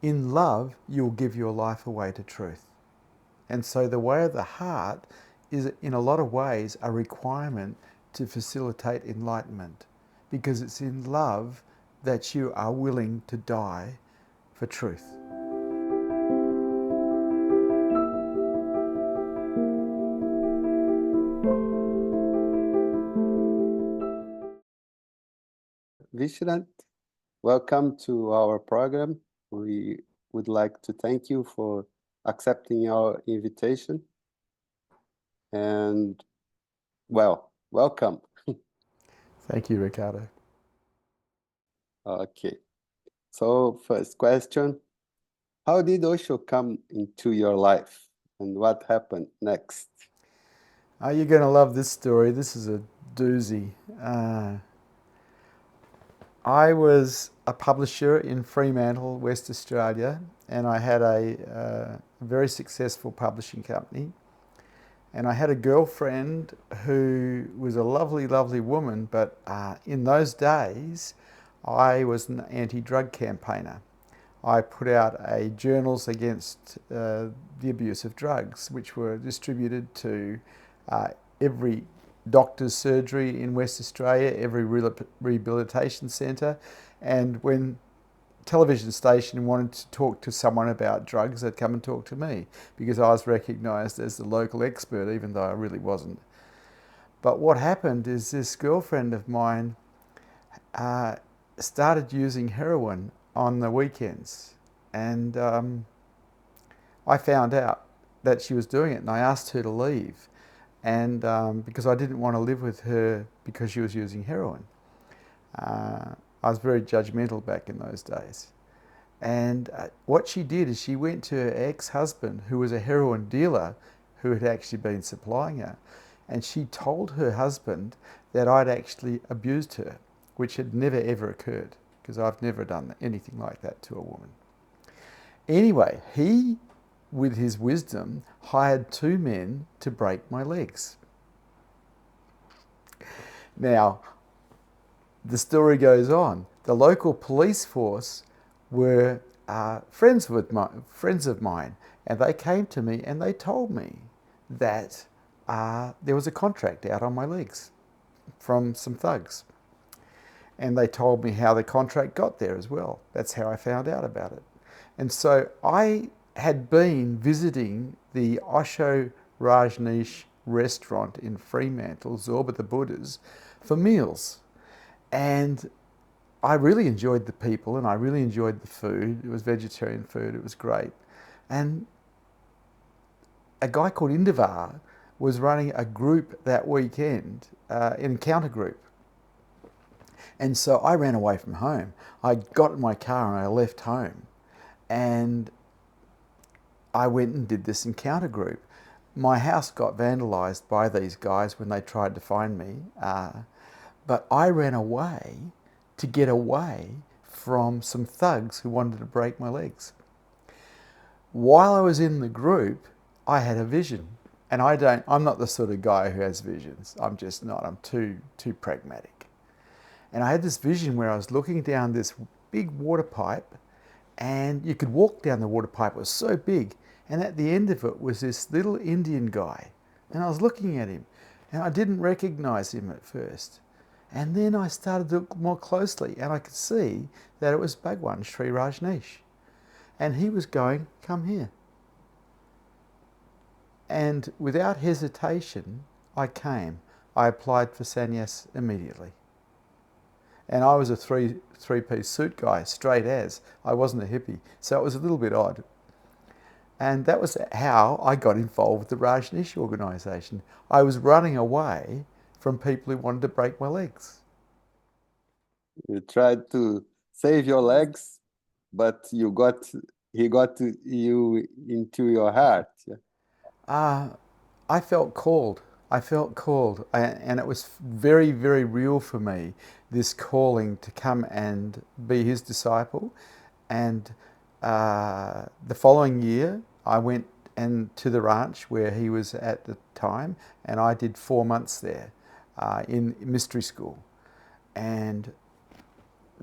In love, you'll give your life away to truth. And so the way of the heart is, in a lot of ways, a requirement to facilitate enlightenment, because it's in love that you are willing to die for truth. Vishrant, welcome to our program. We would like to thank you for accepting our invitation. And well, welcome. Thank you, Ricardo. Okay. So, first question, how did Osho come into your life and what happened next? You're going to love this story. This is a doozy. I was a publisher in Fremantle, West Australia, and I had a very successful publishing company. And I had a girlfriend who was a lovely, lovely woman, but in those days, I was an anti-drug campaigner. I put out journals against the abuse of drugs, which were distributed to every doctor's surgery in West Australia, every rehabilitation centre, and when television station wanted to talk to someone about drugs, they'd come and talk to me because I was recognised as the local expert, even though I really wasn't. But what happened is this girlfriend of mine started using heroin on the weekends, and I found out that she was doing it, and I asked her to leave, and because I didn't want to live with her because she was using heroin. I was very judgmental back in those days. And what she did is she went to her ex-husband, who was a heroin dealer who had actually been supplying her, and she told her husband that I'd actually abused her, which had never ever occurred, because I've never done anything like that to a woman. Anyway, he, with his wisdom, hired two men to break my legs. Now, the story goes on. The local police force were friends of mine, and they came to me and they told me that there was a contract out on my legs from some thugs. And they told me how the contract got there as well. That's how I found out about it. And so I had been visiting the Osho Rajneesh restaurant in Fremantle, Zorba the Buddhas, for meals. And I really enjoyed the people and I really enjoyed the food. It was vegetarian food, it was great. And a guy called Indivar was running a group that weekend, an encounter group. And so I ran away from home. I got in my car and I left home. And I went and did this encounter group. My house got vandalised by these guys when they tried to find me. But I ran away to get away from some thugs who wanted to break my legs. While I was in the group, I had a vision. And I'm not the sort of guy who has visions. I'm just not. I'm too pragmatic. And I had this vision where I was looking down this big water pipe, and you could walk down the water pipe. It was so big. And at the end of it was this little Indian guy. And I was looking at him, and I didn't recognize him at first. And then I started to look more closely, and I could see that it was Bhagwan Sri Rajneesh. And he was going, "Come here." And without hesitation, I came. I applied for sannyas immediately. And I was a three-piece suit guy, straight as. I wasn't a hippie, so it was a little bit odd. And that was how I got involved with the Rajneesh organisation. I was running away from people who wanted to break my legs. You tried to save your legs, but he got you into your heart. I felt called. And it was very, very real for me, this calling to come and be his disciple. And the following year, I went to the ranch where he was at the time, and I did 4 months there in mystery school. And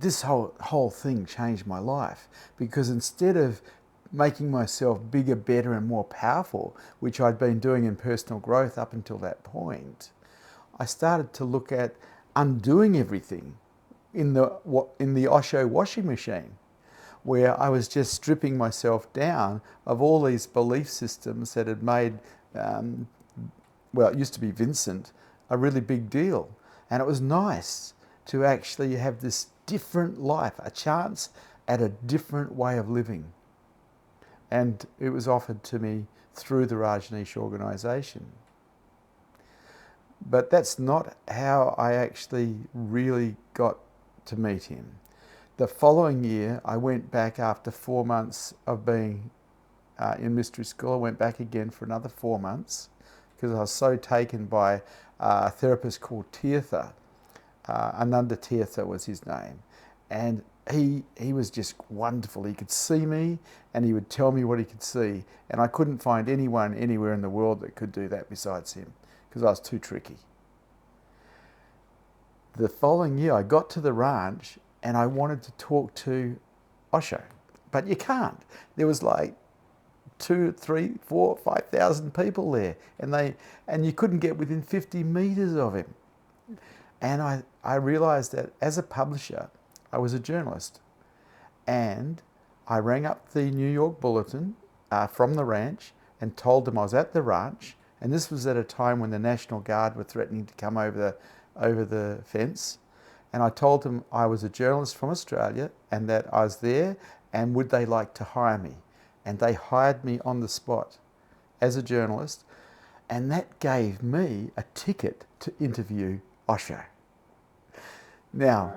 this whole thing changed my life, because instead of making myself bigger, better, and more powerful, which I'd been doing in personal growth up until that point, I started to look at undoing everything in the Osho washing machine, where I was just stripping myself down of all these belief systems that had made, well, it used to be Vincent, a really big deal. And it was nice to actually have this different life, a chance at a different way of living. And it was offered to me through the Rajneesh organisation. But that's not how I actually really got to meet him. The following year, I went back after 4 months of being in mystery school. I went back again for another 4 months because I was so taken by a therapist called Tirtha. Ananda Tirtha was his name. And he was just wonderful. He could see me and he would tell me what he could see. And I couldn't find anyone anywhere in the world that could do that besides him, because I was too tricky. The following year, I got to the ranch and I wanted to talk to Osho, but you can't. There was like 2, 3, 4, 5,000 people there, and you couldn't get within 50 meters of him. And I realized that as a publisher, I was a journalist, and I rang up the New York Bulletin from the ranch and told them I was at the ranch, and this was at a time when the National Guard were threatening to come over the fence. And I told them I was a journalist from Australia and that I was there, and would they like to hire me? And they hired me on the spot as a journalist, and that gave me a ticket to interview Osho. Now,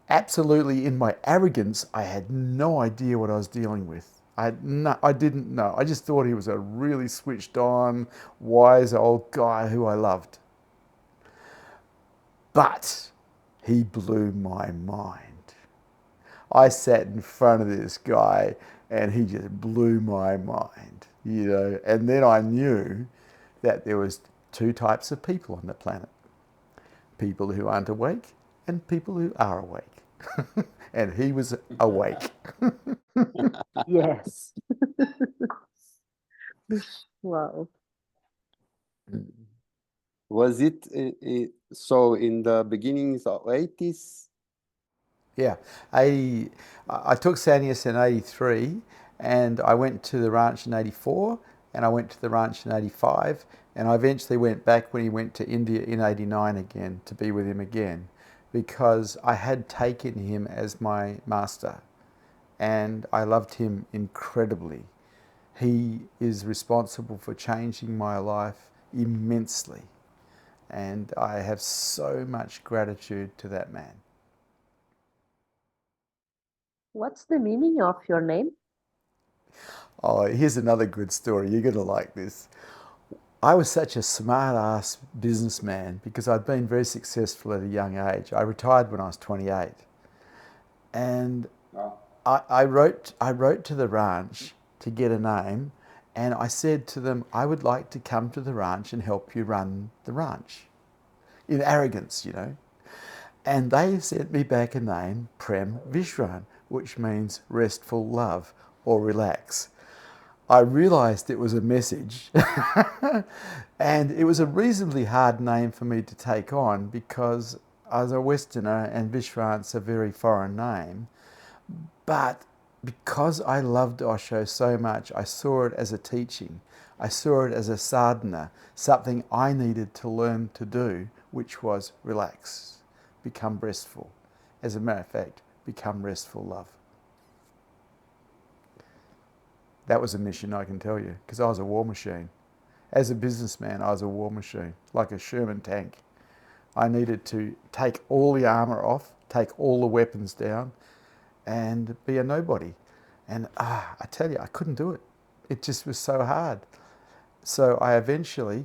absolutely in my arrogance, I had no idea what I was dealing with. I didn't know. I just thought he was a really switched on, wise old guy who I loved. But he blew my mind. I sat in front of this guy and he just blew my mind, and then I knew that there was 2 types of people on the planet. People who aren't awake and people who are awake. And he was awake. Yes. Wow. Was it so in the beginnings of 80s? Yeah, I took sannyas in 83, and I went to the ranch in 84, and I went to the ranch in 85, and I eventually went back when he went to India in 89 again to be with him again, because I had taken him as my master and I loved him incredibly. He is responsible for changing my life immensely, and I have so much gratitude to that man. What's the meaning of your name? Oh, here's another good story. You're going to like this. I was such a smart-ass businessman because I'd been very successful at a young age. I retired when I was 28. And I wrote to the ranch to get a name, and I said to them, I would like to come to the ranch and help you run the ranch. In arrogance, And they sent me back a name, Prem Vishrant, which means restful love or relax. I realized it was a message and it was a reasonably hard name for me to take on because I was a Westerner and Vishrant's a very foreign name. But because I loved Osho so much, I saw it as a teaching. I saw it as a sadhana, something I needed to learn to do, which was relax, become restful. As a matter of fact, become restful love. That was a mission, I can tell you, because I was a war machine. As a businessman, I was a war machine, like a Sherman tank. I needed to take all the armour off, take all the weapons down, and be a nobody. And I tell you, I couldn't do it. It just was so hard. So I eventually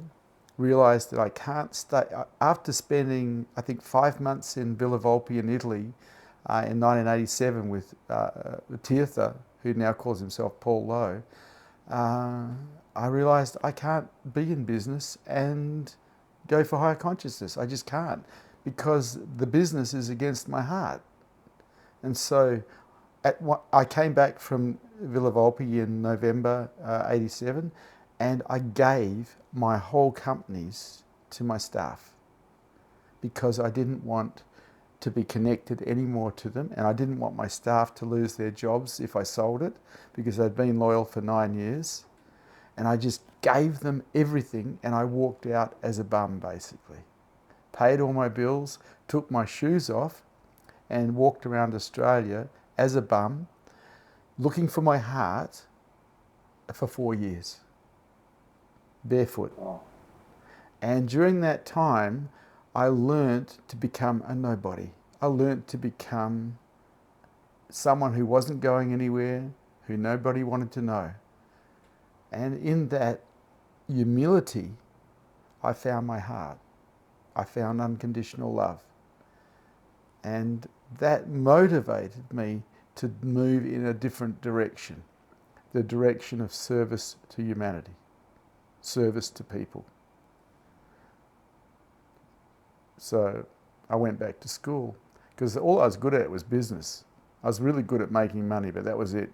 realised that I can't stay. After spending, I think, 5 months in Villa Volpe in Italy in 1987 with Tirtha, who now calls himself Paul Lowe, I realised I can't be in business and go for higher consciousness. I just can't, because the business is against my heart. And so I came back from Villa Volpe in November 87, and I gave my whole companies to my staff because I didn't want to be connected anymore to them, and I didn't want my staff to lose their jobs if I sold it, because they'd been loyal for 9 years. And I just gave them everything, and I walked out as a bum, basically. Paid all my bills, took my shoes off, and walked around Australia as a bum, looking for my heart for 4 years, barefoot. Oh. And during that time, I learnt to become a nobody. I learnt to become someone who wasn't going anywhere, who nobody wanted to know. And in that humility, I found my heart. I found unconditional love. And that motivated me to move in a different direction, the direction of service to humanity, service to people. So I went back to school because all I was good at was business. I was really good at making money, but that was it.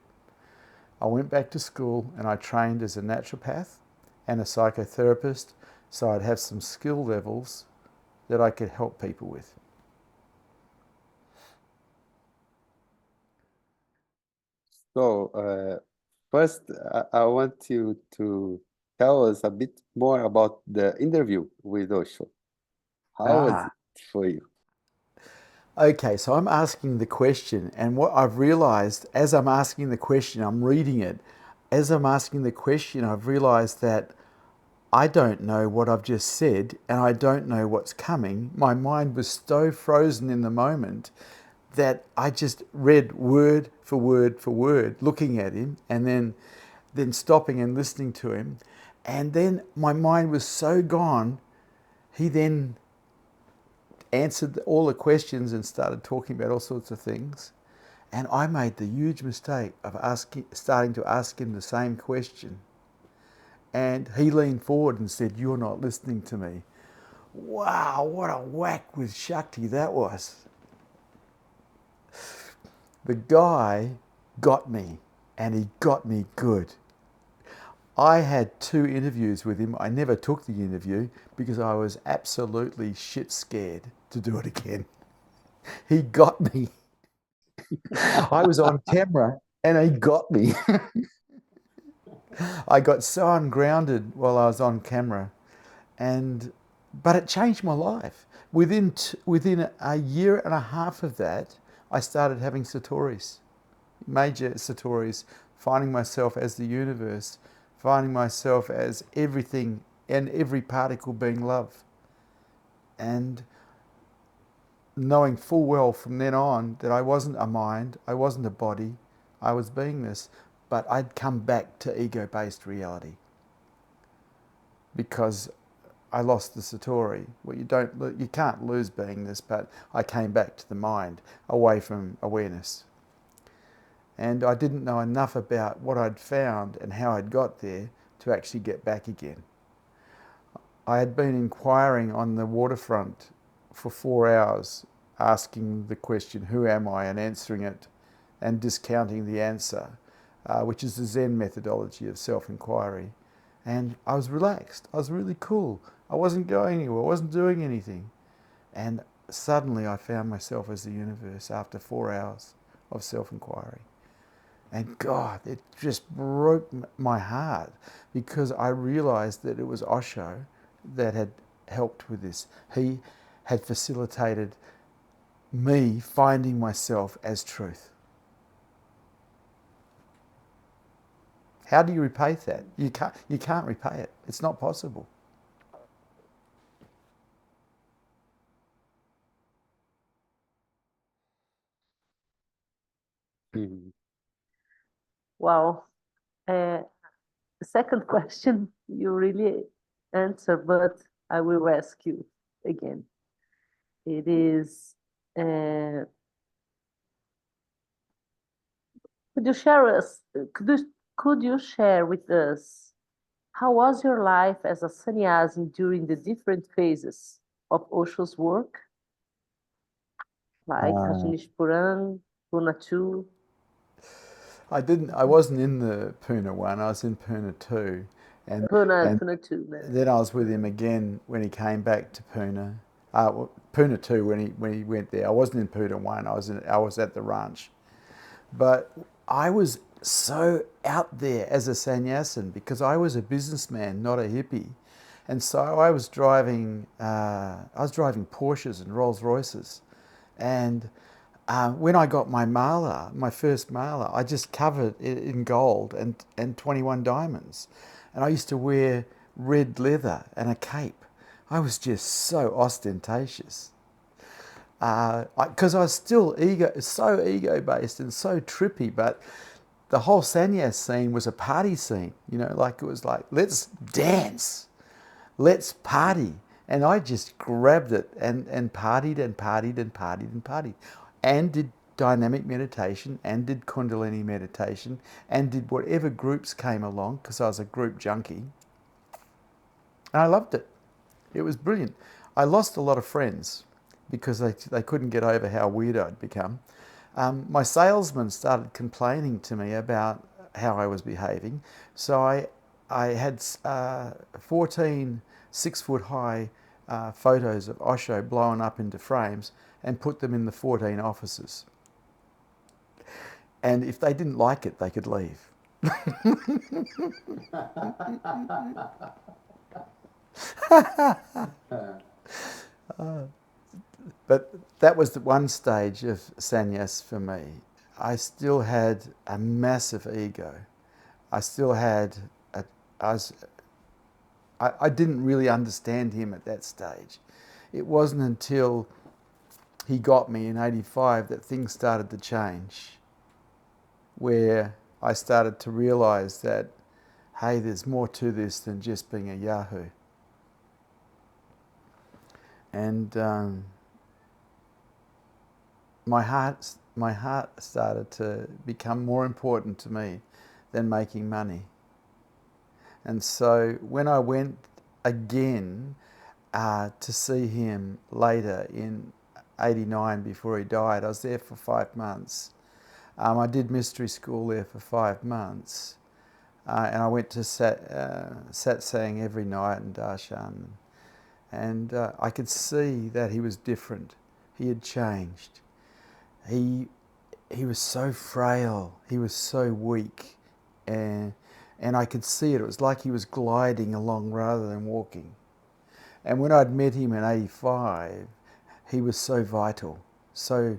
I went back to school and I trained as a naturopath and a psychotherapist, so I'd have some skill levels that I could help people with. So, first, I want you to tell us a bit more about the interview with Osho. How was it for you? Okay, so I'm asking the question, and what I've realized as I'm asking the question, I'm reading it. As I'm asking the question, I've realized that I don't know what I've just said, and I don't know what's coming. My mind was so frozen in the moment that I just read word for word for word, looking at him, and then stopping and listening to him. And then my mind was so gone, he then answered all the questions and started talking about all sorts of things. And I made the huge mistake of starting to ask him the same question. And he leaned forward and said, "You're not listening to me." Wow, what a whack with Shakti that was. The guy got me, and he got me good. I had 2 interviews with him. I never took the interview because I was absolutely shit scared to do it again. He got me. I was on camera and he got me. I got so ungrounded while I was on camera, but it changed my life. Within a year and a half of that, I started having satori's, major satori's, finding myself as the universe, finding myself as everything and every particle being love, and knowing full well from then on that I wasn't a mind, I wasn't a body, I was beingness, but I'd come back to ego-based reality because I lost the satori. Well, you can't lose beingness, but I came back to the mind, away from awareness. And I didn't know enough about what I'd found and how I'd got there to actually get back again. I had been inquiring on the waterfront for 4 hours, asking the question, who am I, and answering it and discounting the answer, which is the Zen methodology of self-inquiry. And I was relaxed. I was really cool. I wasn't going anywhere. I wasn't doing anything. And suddenly I found myself as the universe after 4 hours of self-inquiry. And God, it just broke my heart because I realized that it was Osho that had helped with this. He had facilitated me finding myself as truth. How do you repay that? You can't repay it. It's not possible. Mhm. Well, the second question you really answer, but I will ask you again. It is, could you share us? Could you share with us how was your life as a sannyasin during the different phases of Osho's work, like Uh, Rajneeshpuram, Puna 2? I wasn't in the Puna one. I was in Puna 2, and Puna 2, né? then I was with him again when he came back to Puna. Puna 2 when he went there. I wasn't in Puna 1. I was at the ranch, but I was so out there as a sannyasin because I was a businessman, not a hippie, and so I was driving Porsches and Rolls Royces, and when I got my mala, my first mala, I just covered it in gold and 21 diamonds. And I used to wear red leather and a cape. I was just so ostentatious. Because I was still so ego-based and so trippy, but the whole sannyas scene was a party scene. You know, like it was like, let's dance, let's party. And I just grabbed it and partied and partied and partied and partied. And did dynamic meditation and did Kundalini meditation and did whatever groups came along because I was a group junkie. And I loved it. It was brilliant. I lost a lot of friends because they couldn't get over how weird I'd become. My salesman started complaining to me about how I was behaving. So I had 14 6-foot-high photos of Osho blown up into frames and put them in the 14 offices. And if they didn't like it, they could leave. But that was the one stage of sannyas for me. I still had a massive ego. I still had, I didn't really understand him at that stage. It wasn't until he got me in 85 that things started to change, where I started to realize that, hey, there's more to this than just being a Yahoo. And my heart started to become more important to me than making money. And so when I went again to see him later in 89 before he died, I was there for 5 months. I did mystery school there for 5 months. And I went to satsang every night and darshan. And I could see that he was different. He had changed. He was so frail. He was so weak. And I could see it. It was like he was gliding along rather than walking. And when I'd met him in 85, he was so vital, so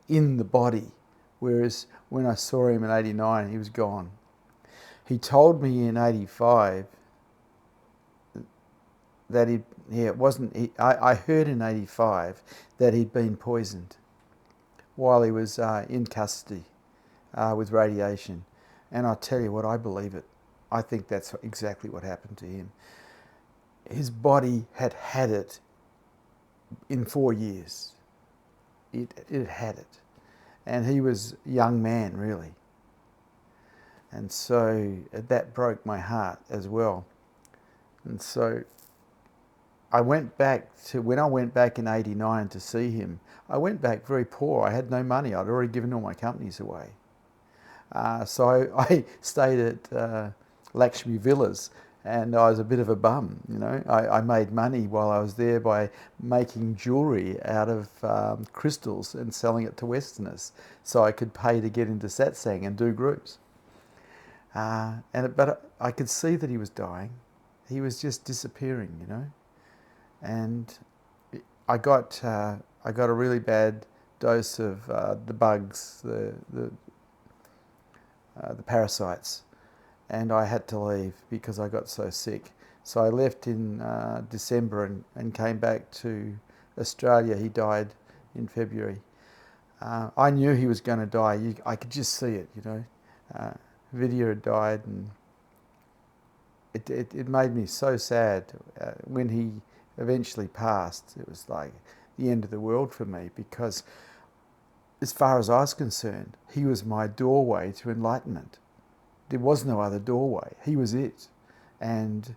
in the body. Whereas when I saw him in 89, he was gone. He told me in 85 that I heard in 85 that he'd been poisoned while he was in custody with radiation. And I tell you what, I believe it. I think that's exactly what happened to him. His body had it in 4 years. It had it. And he was a young man, really. And so that broke my heart as well. And so when I went back in 89 to see him, I went back very poor. I had no money. I'd already given all my companies away. So I stayed at Lakshmi Villas, and I was a bit of a bum, you know. I made money while I was there by making jewellery out of crystals and selling it to Westerners, so I could pay to get into satsang and do groups. But I could see that he was dying. He was just disappearing, you know. And I got a really bad dose of the bugs, the parasites, and I had to leave because I got so sick. So I left in December and came back to Australia. He died in February. I knew he was going to die. I could just see it, you know. Vidya had died, and it made me so sad when he eventually passed. It was like the end of the world for me, because as far as I was concerned, he was my doorway to enlightenment. There was no other doorway. He was it. And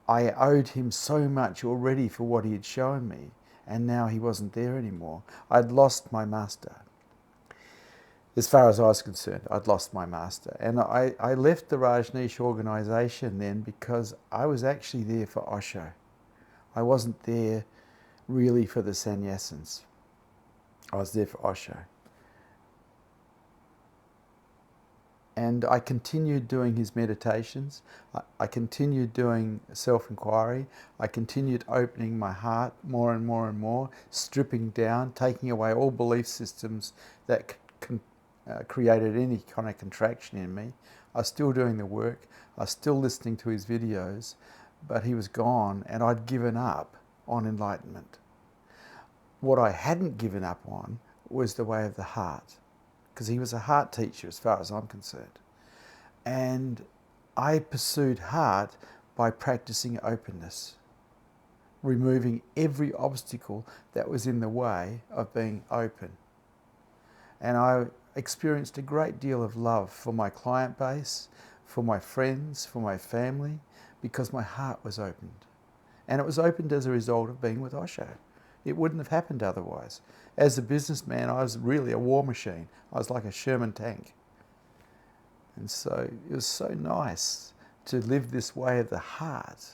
I owed him so much already for what he had shown me. and now he wasn't there anymore. I'd lost my master. As far as I was concerned, I'd lost my master. And I left the Rajneesh organisation then because I was actually there for Osho. I wasn't there really for the Sannyasins. I was there for Osho. And I continued doing his meditations. I continued doing self-inquiry. I continued opening my heart more and more and more, stripping down, taking away all belief systems that created any kind of contraction in me. I was still doing the work. I was still listening to his videos, but he was gone and I'd given up on enlightenment. What I hadn't given up on was the way of the heart, because he was a heart teacher as far as I'm concerned. And I pursued heart by practicing openness, removing every obstacle that was in the way of being open. And I experienced a great deal of love for my client base, for my friends, for my family, because my heart was opened. And it was opened as a result of being with Osho. It wouldn't have happened otherwise. As a businessman, I was really a war machine. I was like a Sherman tank. And so it was so nice to live this way of the heart.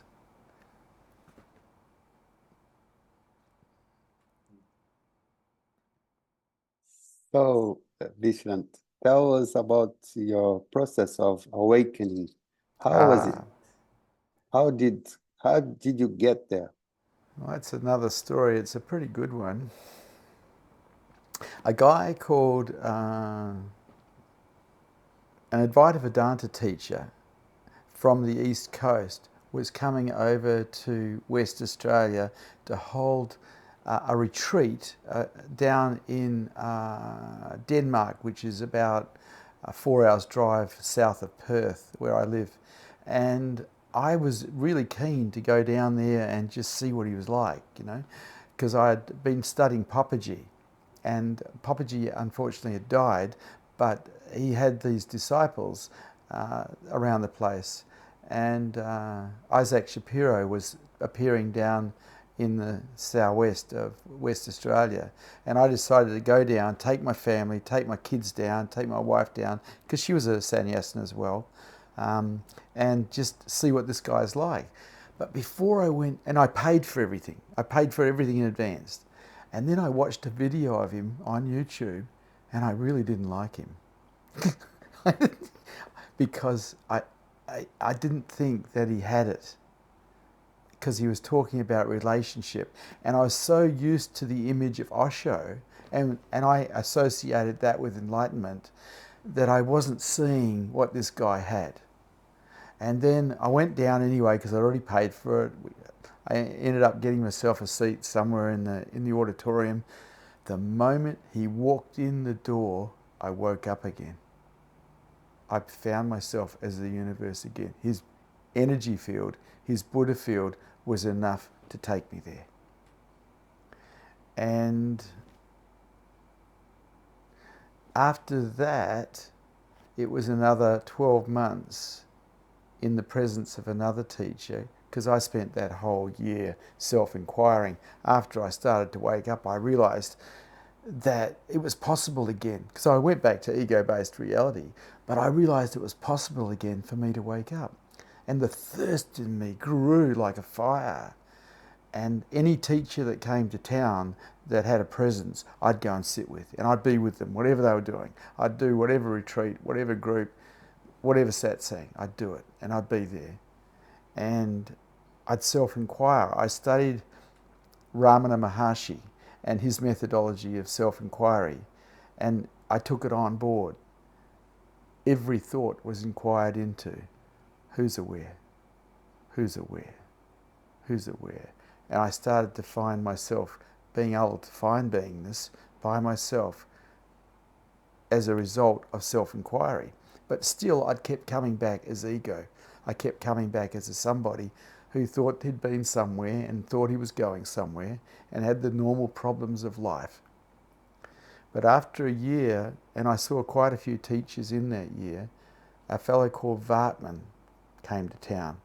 So, Vishrant, tell us about your process of awakening. How was it? How did you get there? Well, that's another story. It's a pretty good one. A guy called an Advaita Vedanta teacher from the East Coast was coming over to West Australia to hold a retreat down in Denmark, which is about 4 hours drive south of Perth, where I live. And I was really keen to go down there and just see what he was like, you know, because I had been studying Papaji, and Papaji unfortunately had died, but he had these disciples around the place. And Isaac Shapiro was appearing down in the southwest of West Australia. And I decided to go down, take my family, take my kids down, take my wife down, because she was a sannyasin as well, and just see what this guy's like. But before I went, and I paid for everything. I paid for everything in advance. And then I watched a video of him on YouTube, and I really didn't like him. Because I didn't think that he had it, because he was talking about relationship. And I was so used to the image of Osho, and I associated that with enlightenment, that I wasn't seeing what this guy had. And then I went down anyway, because I already paid for it. I ended up getting myself a seat somewhere in the auditorium. The moment he walked in the door, I woke up again. I found myself as the universe again. His energy field, his Buddha field, was enough to take me there. And after that, it was another 12 months in the presence of another teacher, because I spent that whole year self-inquiring. After I started to wake up, I realized that it was possible again, because I went back to ego-based reality, but I realized it was possible again for me to wake up. And the thirst in me grew like a fire. And any teacher that came to town that had a presence, I'd go and sit with, and I'd be with them, whatever they were doing. I'd do whatever retreat, whatever group, whatever satsang, I'd do it, and I'd be there. And I'd self-inquire. I studied Ramana Maharshi and his methodology of self-inquiry, and I took it on board. Every thought was inquired into. Who's aware? Who's aware? Who's aware? And I started to find myself being able to find beingness by myself as a result of self-inquiry. But still, I'd kept coming back as ego. I kept coming back as a somebody who thought he'd been somewhere and thought he was going somewhere and had the normal problems of life. But after a year, and I saw quite a few teachers in that year, a fellow called Vartman came to town.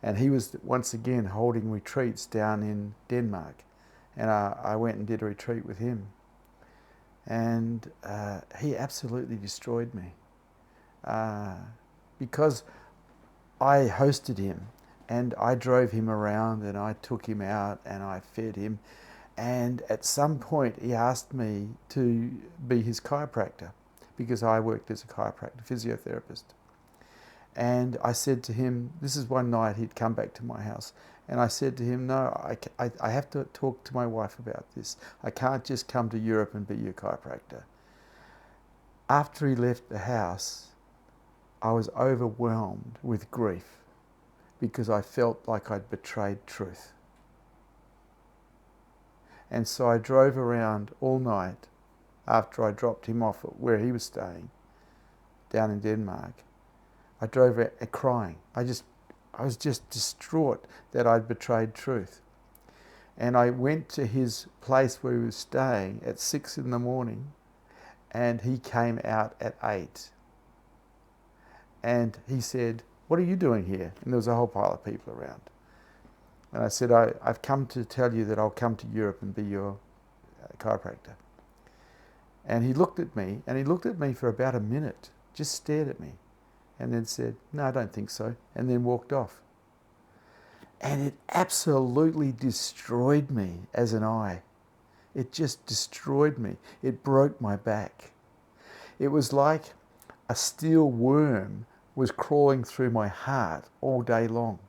And he was once again holding retreats down in Denmark. and I went and did a retreat with him. And he absolutely destroyed me because I hosted him and I drove him around and I took him out and I fed him. And at some point he asked me to be his chiropractor because I worked as a chiropractor, physiotherapist. And I said to him, this is one night he'd come back to my house, and I said to him, no, I have to talk to my wife about this. I can't just come to Europe and be your chiropractor. After he left the house, I was overwhelmed with grief because I felt like I'd betrayed truth. And so I drove around all night after I dropped him off at where he was staying down in Denmark. I drove out crying. I was just distraught that I'd betrayed truth. And I went to his place where he was staying at 6 in the morning, and he came out at 8. And he said, what are you doing here? And there was a whole pile of people around. And I said, I've come to tell you that I'll come to Europe and be your chiropractor. And he looked at me, and he looked at me for about a minute, just stared at me, and then said, no, I don't think so, and then walked off. And it absolutely destroyed me as an eye. It just destroyed me. It broke my back. It was like a steel worm was crawling through my heart all day long.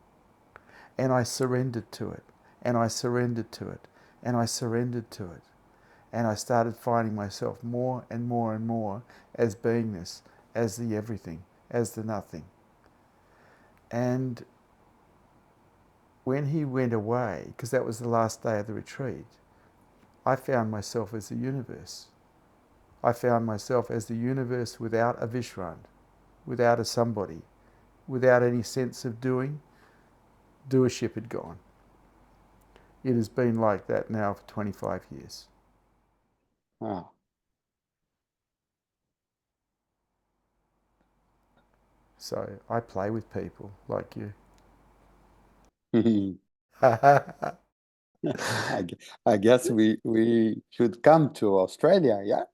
And I surrendered to it, and I surrendered to it, and I surrendered to it. And I started finding myself more and more and more as beingness, as the everything, as the nothing. And when he went away, because that was the last day of the retreat, I found myself as the universe. I found myself as the universe without a Vishrant, without a somebody, without any sense of doing. Doership had gone. It has been like that now for 25 years. Ah. So I play with people like you. I guess we should come to Australia, yeah?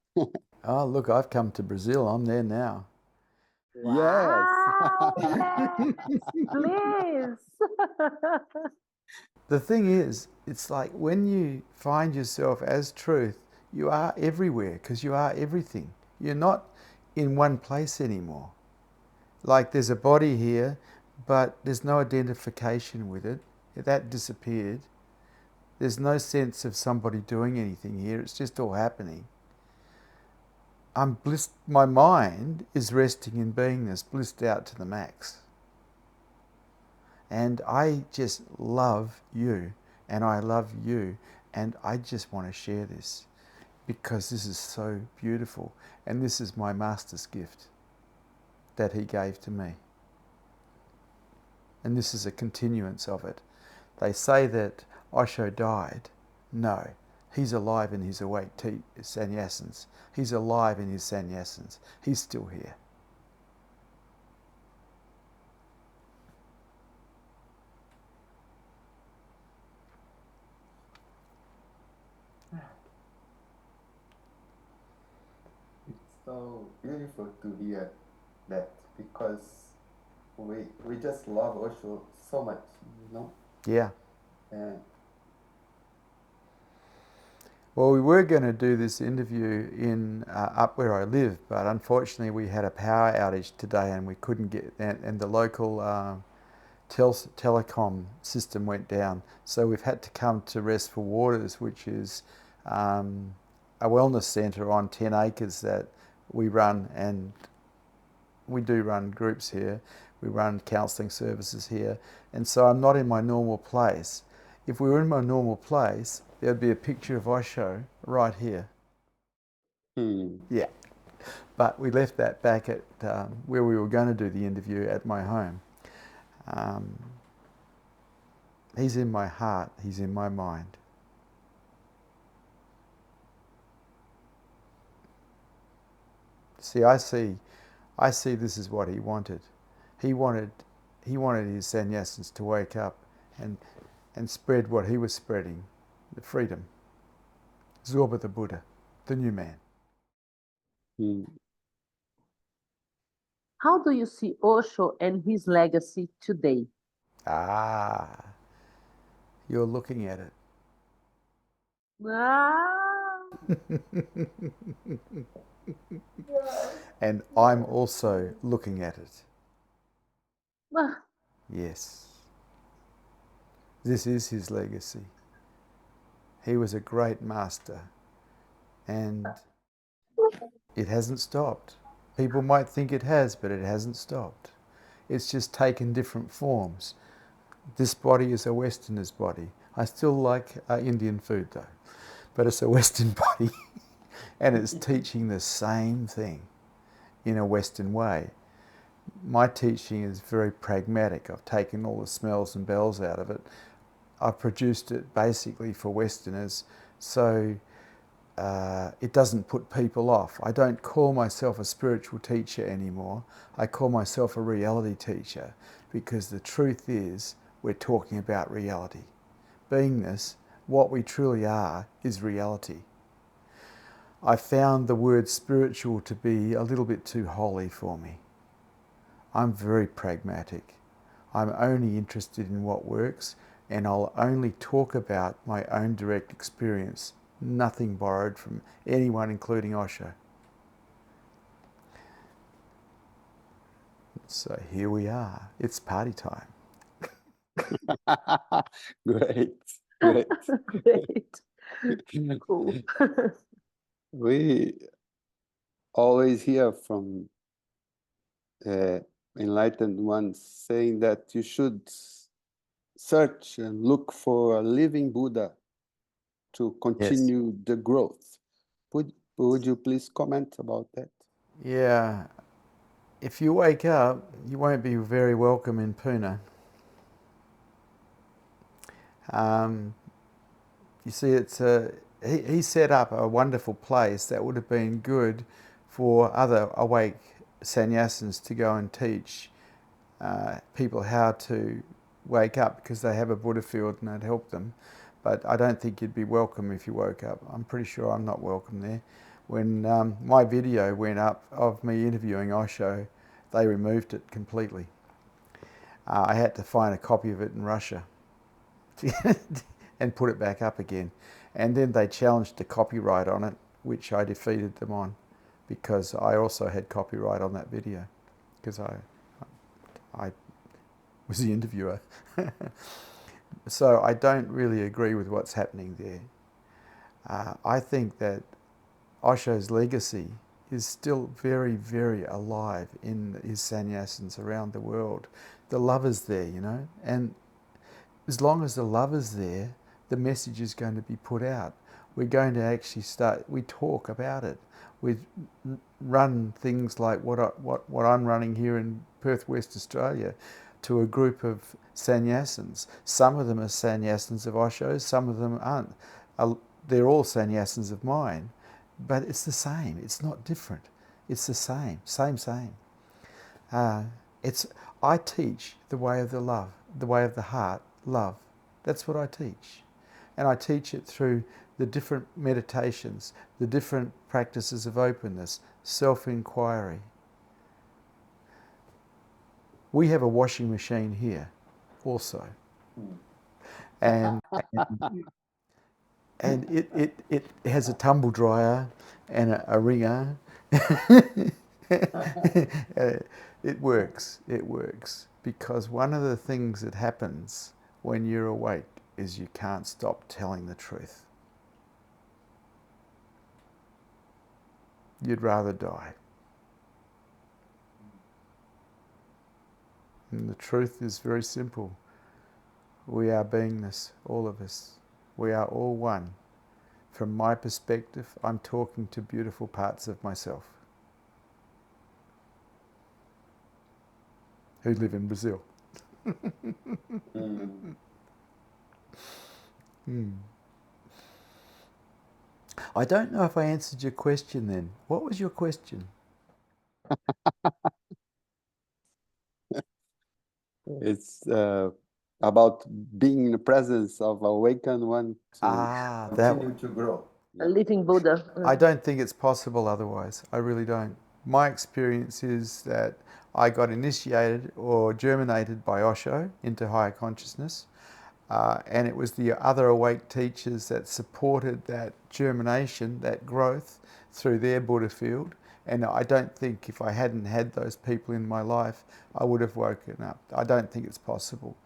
Oh, look, I've come to Brazil. I'm there now. Yes. Wow, yes, please. The thing is, it's like when you find yourself as truth, you are everywhere because you are everything. You're not in one place anymore. Like there's a body here, but there's no identification with it. That disappeared. There's no sense of somebody doing anything here. It's just all happening. I'm blissed. My mind is resting in beingness, blissed out to the max. And I just love you, and I love you, and I just want to share this because this is so beautiful, and this is my master's gift that he gave to me. And this is a continuance of it. They say that Osho died. No, he's alive in his awake Sannyasins. He's alive in his Sannyasins. He's still here. It's so beautiful to hear that because we just love Osho so much, you know? Yeah. And Well, we were going to do this interview in up where I live, but unfortunately we had a power outage today and we couldn't get, and the local telecom system went down. So we've had to come to Restful Waters, which is a wellness centre on 10 acres that we run, and we do run groups here. We run counselling services here. And so I'm not in my normal place. If we were in my normal place, there'd be a picture of Osho right here. Yeah. But we left that back at where we were going to do the interview at my home. He's in my heart. He's in my mind. See, I see this is what he wanted. He wanted his sannyasins to wake up and spread what he was spreading, the freedom. Zorba the Buddha, the new man. Mm. How do you see Osho and his legacy today? Ah, you're looking at it. Ah, And I'm also looking at it. ah, Yes. This is his legacy. He was a great master, and it hasn't stopped. People might think it has, but it hasn't stopped. It's just taken different forms. This body is a Westerner's body. I still like Indian food though, but it's a Western body and it's teaching the same thing in a Western way. My teaching is very pragmatic. I've taken all the smells and bells out of it. I've produced it basically for Westerners, so it doesn't put people off. I don't call myself a spiritual teacher anymore. I call myself a reality teacher, because the truth is we're talking about reality. Beingness, what we truly are, is reality. I found the word spiritual to be a little bit too holy for me. I'm very pragmatic. I'm only interested in what works, and I'll only talk about my own direct experience, nothing borrowed from anyone, including Osho. So here we are. It's party time. Great, great. great. Cool. We always hear from enlightened ones saying that you should search and look for a living Buddha to continue the growth. Would you please comment about that? Yeah. If you wake up, you won't be very welcome in Pune. You see, he set up a wonderful place that would have been good for other awake sannyasins to go and teach people how to wake up, because they have a Buddha field and it'd help them. But I don't think you'd be welcome if you woke up. I'm pretty sure I'm not welcome there. When my video went up of me interviewing Osho, they removed it completely. I had to find a copy of it in Russia and put it back up again. And then they challenged the copyright on it, which I defeated them on, because I also had copyright on that video, because I was the interviewer. So I don't really agree with what's happening there. I think that Osho's legacy is still very, very alive in his sannyasins around the world. The love is there, you know, and as long as the love is there, the message is going to be put out. We're going to actually we talk about it. We run things like what I'm running here in Perth, West Australia, to a group of sannyasins. Some of them are sannyasins of Osho, some of them aren't. They're all sannyasins of mine, but it's the same. It's not different. It's the same. I teach the way of the love, the way of the heart, love. That's what I teach. And I teach it through the different meditations, the different practices of openness, self-inquiry. We have a washing machine here also. And it has a tumble dryer and a wringer. It works, because one of the things that happens when you're awake is you can't stop telling the truth. You'd rather die. And the truth is very simple. We are beingness, all of us. We are all one. From my perspective, I'm talking to beautiful parts of myself who live in Brazil. I don't know if I answered your question then. What was your question? It's about being in the presence of awakened one to That continue to grow. a living Buddha. I don't think it's possible otherwise. I really don't. My experience is that I got initiated or germinated by Osho into higher consciousness, and it was the other awake teachers that supported that germination, that growth through their Buddha field. And I don't think if I hadn't had those people in my life, I would have woken up. I don't think it's possible.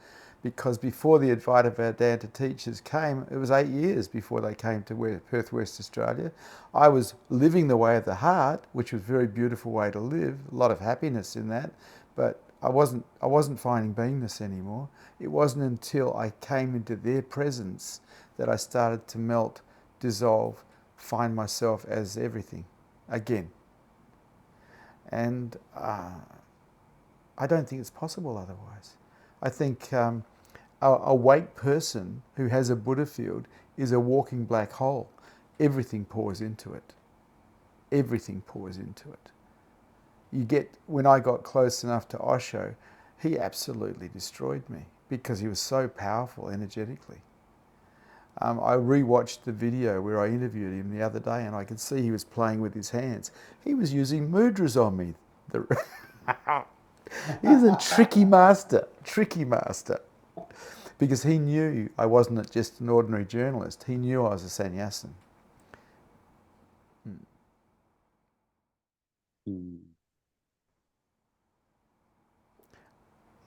Because before the Advaita Vedanta teachers came, it was 8 years before they came to Perth, West Australia. I was living the way of the heart, which was a very beautiful way to live, a lot of happiness in that, but I wasn't finding beingness anymore. It wasn't until I came into their presence that I started to melt, dissolve, find myself as everything again. And I don't think it's possible otherwise. I think a awake person who has a Buddha field is a walking black hole. Everything pours into it. Everything pours into it. When I got close enough to Osho, he absolutely destroyed me because he was so powerful energetically. I rewatched the video where I interviewed him the other day, and I could see he was playing with his hands. He was using mudras on me. He's a tricky master, because he knew I wasn't just an ordinary journalist. He knew I was a sannyasin.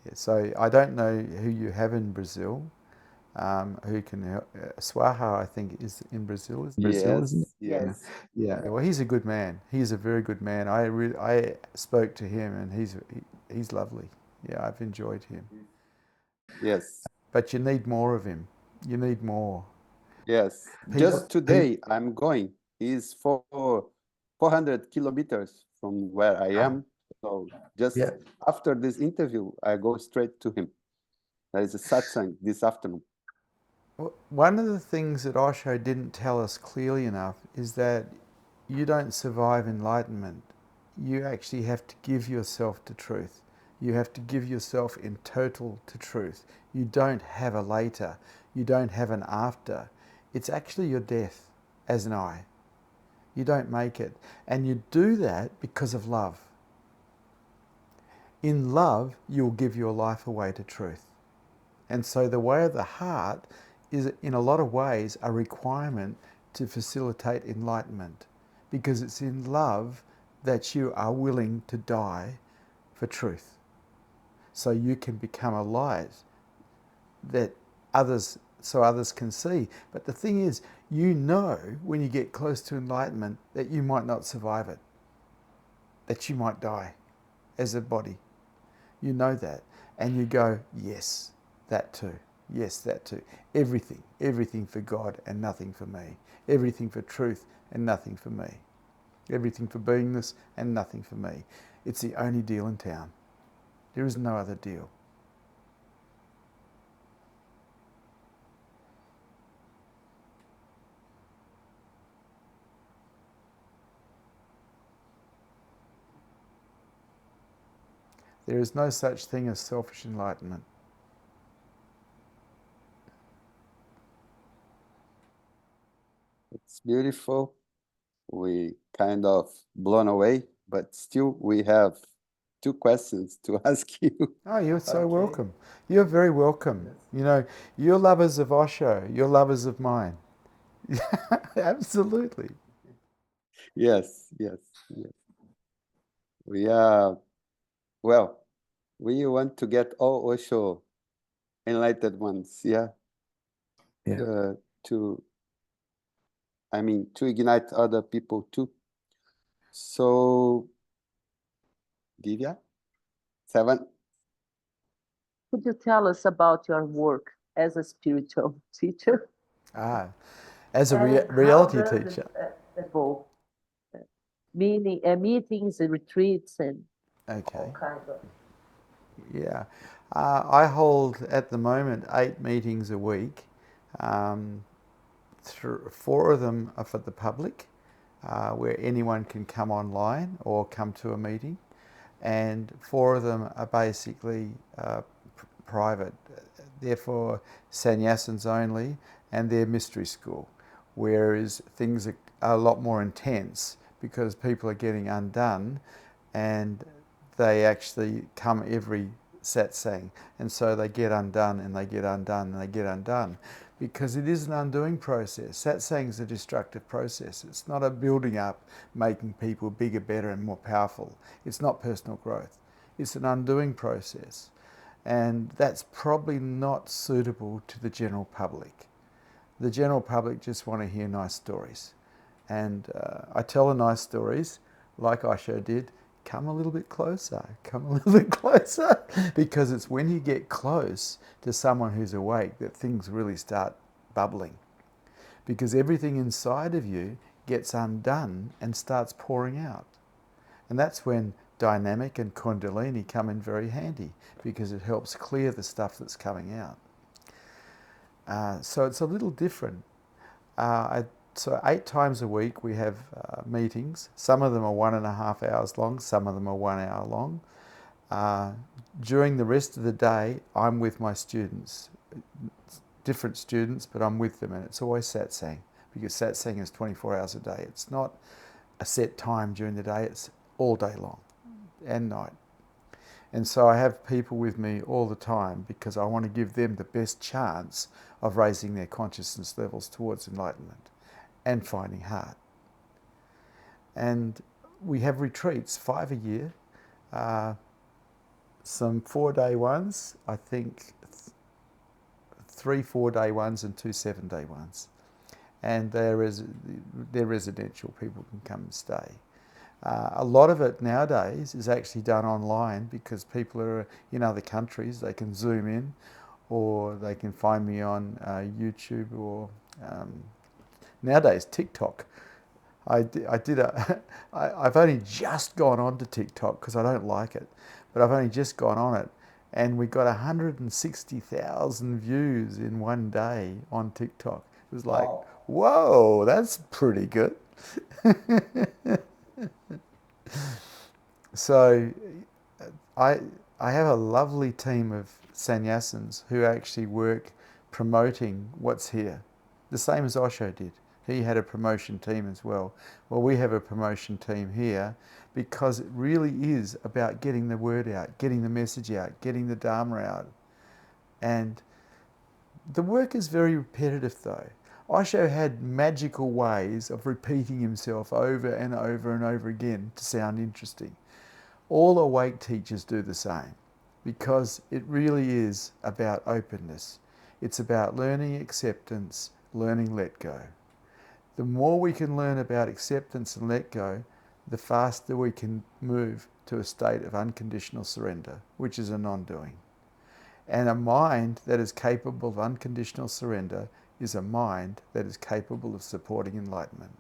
Yeah, so I don't know who you have in Brazil, who can help. Swaha, I think, is in Brazil. Is Brazil, isn't it? Yes. Yeah. Well, he's a good man. He's a very good man. I spoke to him, and he's lovely. Yeah, I've enjoyed him. Yes. But you need more of him. You need more. Yes. Just today, I'm going. He's 400 kilometers from where I am. So just after this interview, I go straight to him. There is a satsang this afternoon. One of the things that Osho didn't tell us clearly enough is that you don't survive enlightenment. You actually have to give yourself to truth. You have to give yourself in total to truth. You don't have a later. You don't have an after. It's actually your death as an I. You don't make it. And you do that because of love. In love, you'll give your life away to truth. And so the way of the heart is, in a lot of ways, a requirement to facilitate enlightenment, because it's in love that you are willing to die for truth. So you can become a light that others can see. But the thing is, you know when you get close to enlightenment that you might not survive it, that you might die as a body. You know that. And you go, yes, that too. Yes, that too. Everything for God and nothing for me. Everything for truth and nothing for me. Everything for beingness and nothing for me. It's the only deal in town. There is no other deal. There is no such thing as selfish enlightenment. It's beautiful. We kind of blown away, but still we have 2 questions to ask you. Oh, you're so welcome. You're very welcome. You know, you're lovers of Osho. You're lovers of mine. Absolutely. Yes. We are, well, we want to get all Osho enlightened ones, to ignite other people too. So, Divya, 7. Could you tell us about your work as a spiritual teacher? As a And reality how does teacher. it evolve? Meetings and retreats and all kinds of. Yeah. I hold at the moment 8 meetings a week. 4 of them are for the public, where anyone can come online or come to a meeting, and 4 of them are basically private. They're for sannyasins only, and they're mystery school. whereas things are a lot more intense because people are getting undone, and they actually come every satsang, and so they get undone and they get undone and they get undone, because it is an undoing process. Satsang is a destructive process. It's not a building up, making people bigger, better and more powerful. It's not personal growth. It's an undoing process, and that's probably not suitable to the general public. The general public just want to hear nice stories, and I tell the nice stories like Osho did. Come a little bit closer, come a little bit closer, because it's when you get close to someone who's awake that things really start bubbling, because everything inside of you gets undone and starts pouring out. And that's when dynamic and kundalini come in very handy, because it helps clear the stuff that's coming out. So it's a little different. So 8 times a week we have meetings. Some of them are 1.5 hours long, some of them are 1 hour long. During the rest of the day, I'm with my students. Different students, but I'm with them, and it's always satsang, because satsang is 24 hours a day. It's not a set time during the day, it's all day long and night. And so I have people with me all the time because I want to give them the best chance of raising their consciousness levels towards enlightenment and finding heart. And we have retreats, 5 a year, some 4-day ones, I think 3 4-day ones and 2 7-day ones. And they're residential, people can come and stay. A lot of it nowadays is actually done online, because people are in other countries. They can Zoom in, or they can find me on YouTube, or nowadays TikTok. I've only just gone on to TikTok because I don't like it, but I've only just gone on it, and we got 160,000 views in one day on TikTok. It was like, wow. Whoa, that's pretty good. So I have a lovely team of sannyasins who actually work promoting what's here, the same as Osho did. He had a promotion team as well. Well, we have a promotion team here, because it really is about getting the word out, getting the message out, getting the Dharma out. And the work is very repetitive though. Osho had magical ways of repeating himself over and over and over again to sound interesting. All awake teachers do the same, because it really is about openness. It's about learning acceptance, learning let go. The more we can learn about acceptance and let go, the faster we can move to a state of unconditional surrender, which is a non-doing. And a mind that is capable of unconditional surrender is a mind that is capable of supporting enlightenment.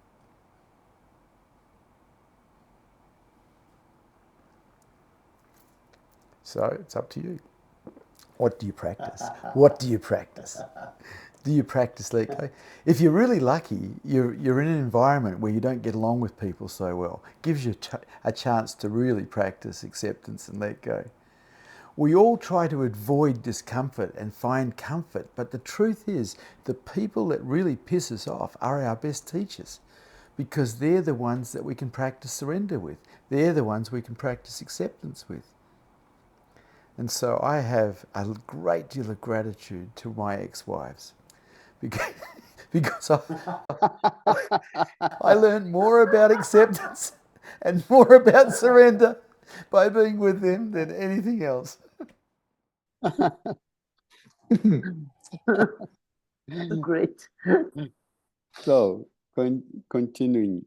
So it's up to you. What do you practice? What do you practice? Do you practice let go? If you're really lucky, you're in an environment where you don't get along with people so well. Gives you a chance to really practice acceptance and let go. We all try to avoid discomfort and find comfort, but the truth is the people that really piss us off are our best teachers, because they're the ones that we can practice surrender with. They're the ones we can practice acceptance with. And so I have a great deal of gratitude to my ex-wives, because I learned more about acceptance and more about surrender by being with them than anything else. Great. So, continuing,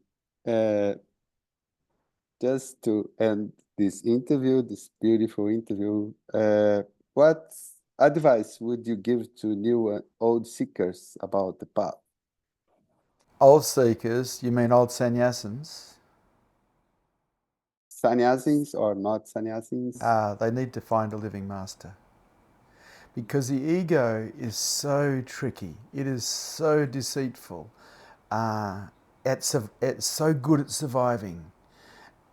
just to end this interview, this beautiful interview, what advice would you give to new and old seekers about the path? Old seekers, you mean old sannyasins? Sannyasins or not sannyasins? They need to find a living master. Because the ego is so tricky. It is so deceitful. It's so good at surviving.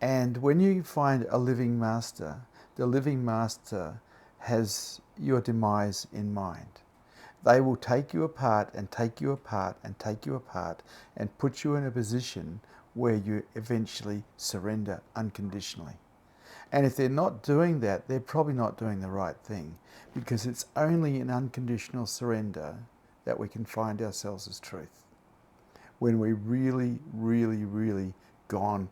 And when you find a living master, the living master has your demise in mind. They will take you apart and take you apart and take you apart and put you in a position where you eventually surrender unconditionally. And if they're not doing that, they're probably not doing the right thing, because it's only in unconditional surrender that we can find ourselves as truth. When we're really, really, really gone.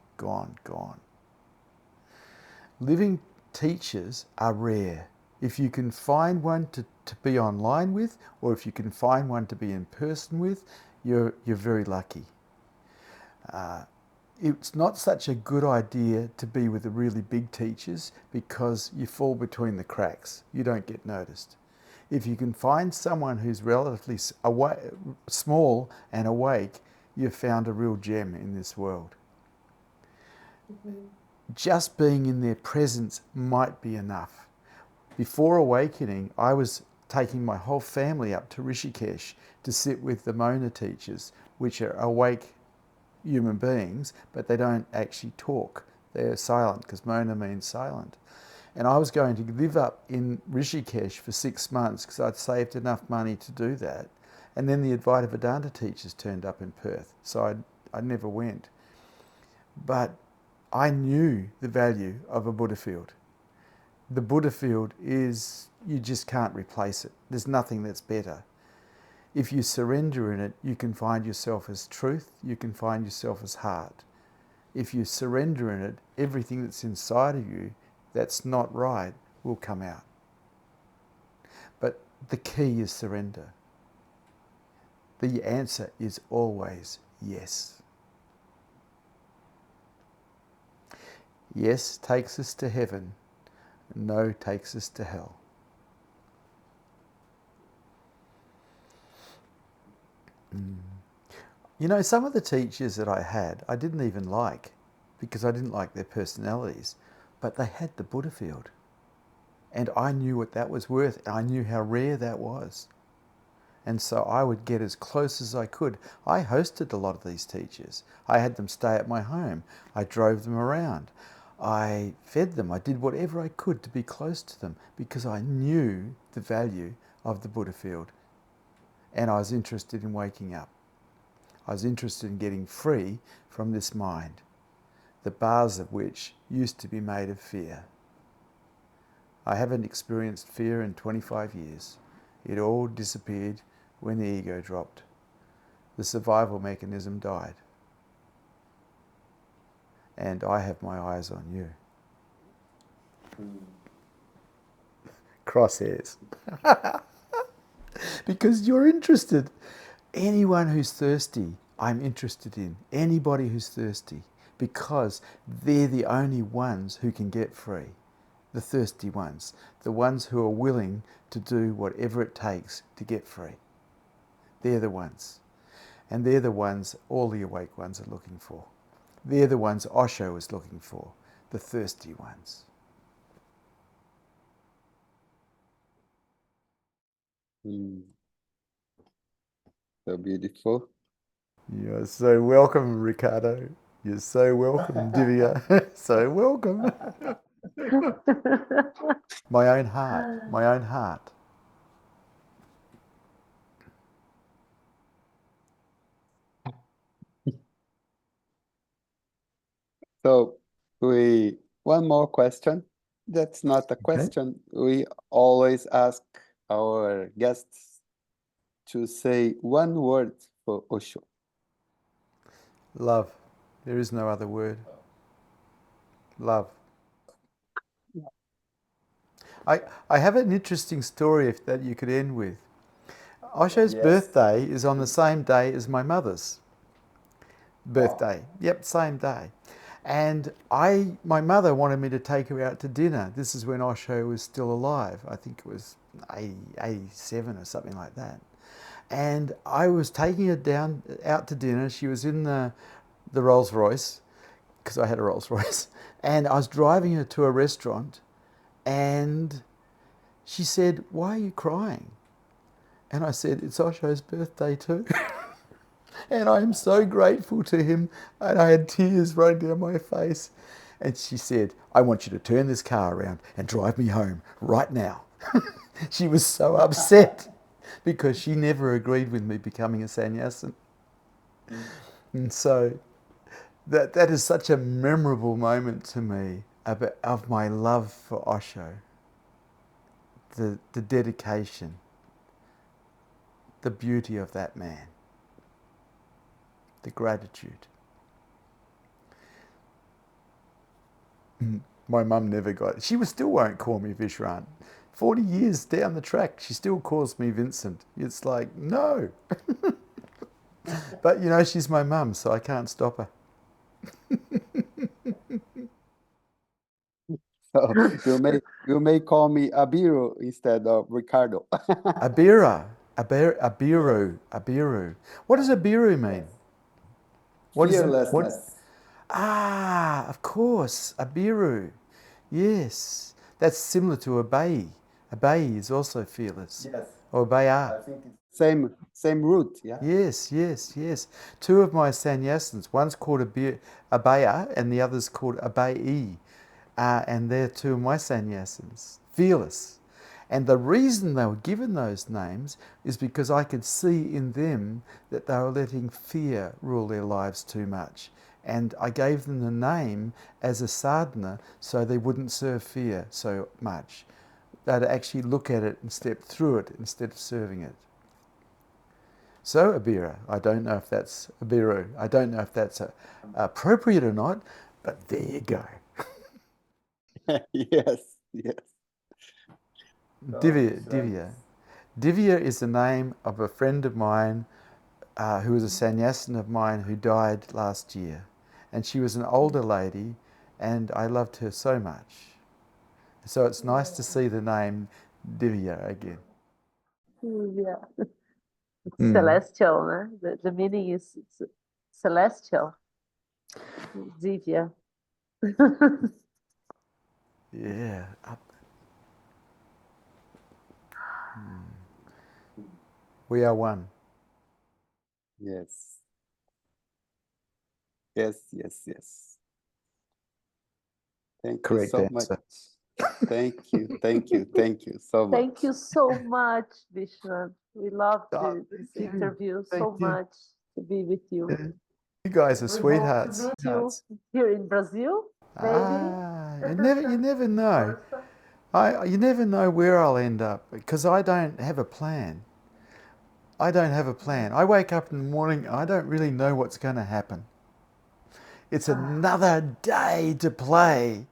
Living teachers are rare. If you can find one to be online with, or if you can find one to be in person with, you're very lucky. It's not such a good idea to be with the really big teachers, because you fall between the cracks. You don't get noticed. If you can find someone who's relatively small and awake, you've found a real gem in this world. Just being in their presence might be enough. Before awakening, I was taking my whole family up to Rishikesh to sit with the Mona teachers, which are awake human beings, but they don't actually talk. They're silent, because Mona means silent. And I was going to live up in Rishikesh for 6 months because I'd saved enough money to do that. And then the Advaita Vedanta teachers turned up in Perth, so I never went. But I knew the value of a Buddha field. The Buddha field is, you just can't replace it. There's nothing that's better. If you surrender in it, you can find yourself as truth, you can find yourself as heart. If you surrender in it, everything that's inside of you that's not right will come out. But the key is surrender. The answer is always yes. Yes takes us to heaven, no takes us to hell. You know, some of the teachers that I had, I didn't even like, because I didn't like their personalities, but they had the Buddha field. And I knew what that was worth. I knew how rare that was. And so I would get as close as I could. I hosted a lot of these teachers. I had them stay at my home. I drove them around. I fed them. I did whatever I could to be close to them, because I knew the value of the Buddha field. And I was interested in waking up. I was interested in getting free from this mind, the bars of which used to be made of fear. I haven't experienced fear in 25 years. It all disappeared when the ego dropped. The survival mechanism died. And I have my eyes on you. Crosshairs. Because you're interested. Anyone who's thirsty, I'm interested in. Anybody who's thirsty. Because they're the only ones who can get free. The thirsty ones. The ones who are willing to do whatever it takes to get free. They're the ones. And they're the ones all the awake ones are looking for. They're the ones Osho is looking for. The thirsty ones. So beautiful. You're so welcome, Ricardo. You're so welcome, Divya. So welcome. My own heart. My own heart. So one more question. That's not a question. We always ask our guests to say one word for Osho. Love. There is no other word. Love. I have an interesting story that you could end with. Osho's birthday is on the same day as my mother's birthday. Yep, same day. And my mother wanted me to take her out to dinner. This is when Osho was still alive. I think it was 87 or something like that. And I was taking her out to dinner. She was in the Rolls Royce, because I had a Rolls Royce. And I was driving her to a restaurant, and she said, "Why are you crying?" And I said, "It's Osho's birthday too." And I am so grateful to him. And I had tears running down my face. And she said, "I want you to turn this car around and drive me home right now." She was so upset. because she never agreed with me becoming a sannyasin. And so that is such a memorable moment to me of my love for Osho, the dedication, the beauty of that man, the gratitude. My mum never got it. She still won't call me Vishrant. 40 years down the track, she still calls me Vincent. It's like, no. But, you know, she's my mum, so I can't stop her. So you may call me Abheeru instead of Ricardo. Abheeru. What does Abheeru mean? What is it? Fearlessness. Ah, of course, Abheeru. Yes, that's similar to Abai. Abai is also fearless. Yes. Or Abaya. I think it's same root, yeah? Yes. Two of my sannyasins, one's called Abaya and the other's called Abai. And they're two of my sannyasins, fearless. And the reason they were given those names is because I could see in them that they were letting fear rule their lives too much. And I gave them the name as a sadhana so they wouldn't serve fear so much. They'd actually look at it and step through it instead of serving it. So Abheeru, I don't know if that's Abheeru. I don't know if that's appropriate or not, but there you go. Yes. Divya is the name of a friend of mine who was a sannyasin of mine who died last year. And she was an older lady, and I loved her so much. So it's nice to see the name Divya again. Yeah. Celestial, né? The meaning is celestial. Divya. Yeah. We are one. Yes. Thank Correct you so answer. much. Thank you so much. Thank you so much, Vishrant. We loved this interview so much to be with you. You guys are sweethearts. To meet you here in Brazil, maybe. You never know. You never know where I'll end up because I don't have a plan. I wake up in the morning, I don't really know what's going to happen. It's another day to play.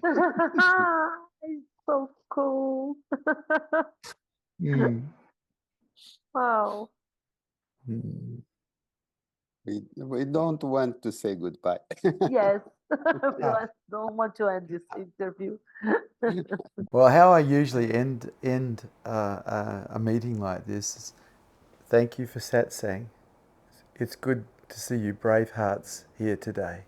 It's so cool. Wow. We don't want to say goodbye. Yes. We don't want to end this interview. Well, how I usually end a meeting like this is thank you for satsang. It's good to see you brave hearts here today.